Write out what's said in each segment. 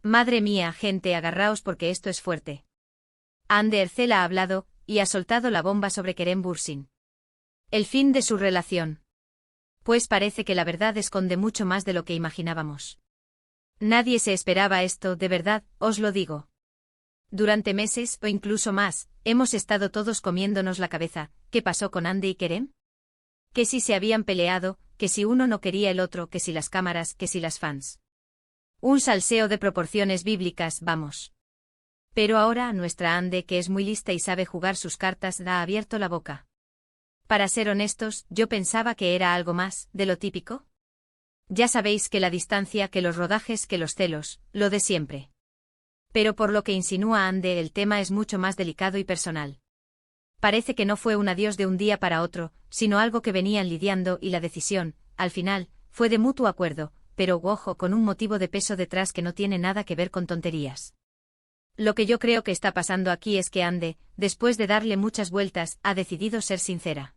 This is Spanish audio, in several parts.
Madre mía, gente, agarraos porque esto es fuerte. Ande Ercel ha hablado, y ha soltado la bomba sobre Kerem Bürsin. El fin de su relación. Pues parece que la verdad esconde mucho más de lo que imaginábamos. Nadie se esperaba esto, de verdad, os lo digo. Durante meses, o incluso más, hemos estado todos comiéndonos la cabeza. ¿Qué pasó con Ande y Kerem? Que si se habían peleado, que si uno no quería el otro, que si las cámaras, que si las fans. Un salseo de proporciones bíblicas, vamos. Pero ahora nuestra Ande, que es muy lista y sabe jugar sus cartas, ha abierto la boca. Para ser honestos, yo pensaba que era algo más, de lo típico. Ya sabéis que la distancia, que los rodajes, que los celos, lo de siempre. Pero por lo que insinúa Ande, el tema es mucho más delicado y personal. Parece que no fue un adiós de un día para otro, sino algo que venían lidiando y la decisión, al final, fue de mutuo acuerdo, pero ojo, con un motivo de peso detrás que no tiene nada que ver con tonterías. Lo que yo creo que está pasando aquí es que Ande, después de darle muchas vueltas, ha decidido ser sincera.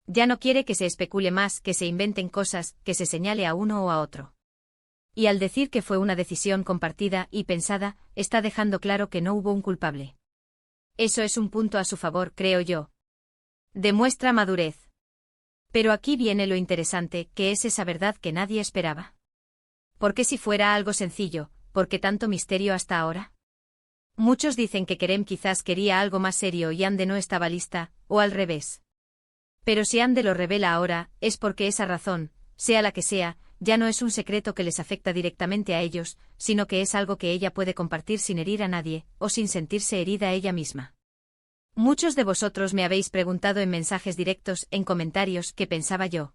Ya no quiere que se especule más, que se inventen cosas, que se señale a uno o a otro. Y al decir que fue una decisión compartida y pensada, está dejando claro que no hubo un culpable. Eso es un punto a su favor, creo yo. Demuestra madurez. Pero aquí viene lo interesante, que es esa verdad que nadie esperaba. ¿Por qué si fuera algo sencillo, por qué tanto misterio hasta ahora? Muchos dicen que Kerem quizás quería algo más serio y Ande no estaba lista, o al revés. Pero si Ande lo revela ahora, es porque esa razón, sea la que sea, ya no es un secreto que les afecta directamente a ellos, sino que es algo que ella puede compartir sin herir a nadie, o sin sentirse herida ella misma. Muchos de vosotros me habéis preguntado en mensajes directos, en comentarios, qué pensaba yo.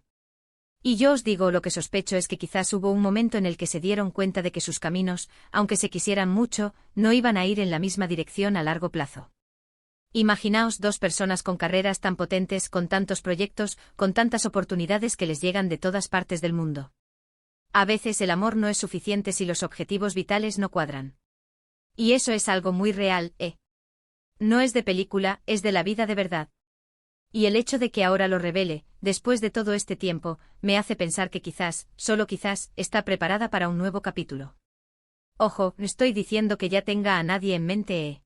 Y yo os digo, lo que sospecho es que quizás hubo un momento en el que se dieron cuenta de que sus caminos, aunque se quisieran mucho, no iban a ir en la misma dirección a largo plazo. Imaginaos dos personas con carreras tan potentes, con tantos proyectos, con tantas oportunidades que les llegan de todas partes del mundo. A veces el amor no es suficiente si los objetivos vitales no cuadran. Y eso es algo muy real, ¿eh? No es de película, es de la vida de verdad. Y el hecho de que ahora lo revele, después de todo este tiempo, me hace pensar que quizás, solo quizás, está preparada para un nuevo capítulo. Ojo, no estoy diciendo que ya tenga a nadie en mente, ¿eh?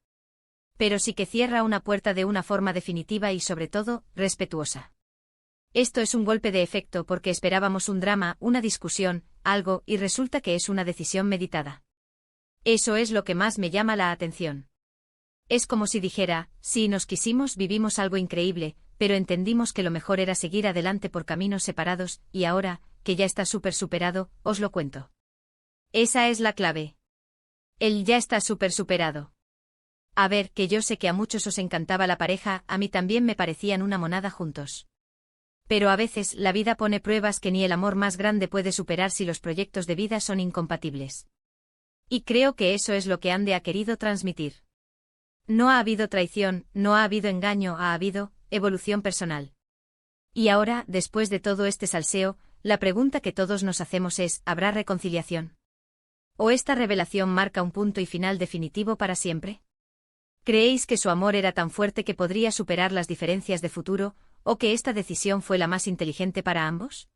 Pero sí que cierra una puerta de una forma definitiva y sobre todo, respetuosa. Esto es un golpe de efecto porque esperábamos un drama, una discusión, algo, y resulta que es una decisión meditada. Eso es lo que más me llama la atención. Es como si dijera, sí, nos quisimos, vivimos algo increíble, pero entendimos que lo mejor era seguir adelante por caminos separados, y ahora, que ya está súper superado, os lo cuento. Esa es la clave. Él ya está súper superado. A ver, que yo sé que a muchos os encantaba la pareja, a mí también me parecían una monada juntos. Pero a veces la vida pone pruebas que ni el amor más grande puede superar si los proyectos de vida son incompatibles. Y creo que eso es lo que Ande ha querido transmitir. No ha habido traición, no ha habido engaño, ha habido evolución personal. Y ahora, después de todo este salseo, la pregunta que todos nos hacemos es, ¿habrá reconciliación? ¿O esta revelación marca un punto y final definitivo para siempre? ¿Creéis que su amor era tan fuerte que podría superar las diferencias de futuro, o que esta decisión fue la más inteligente para ambos?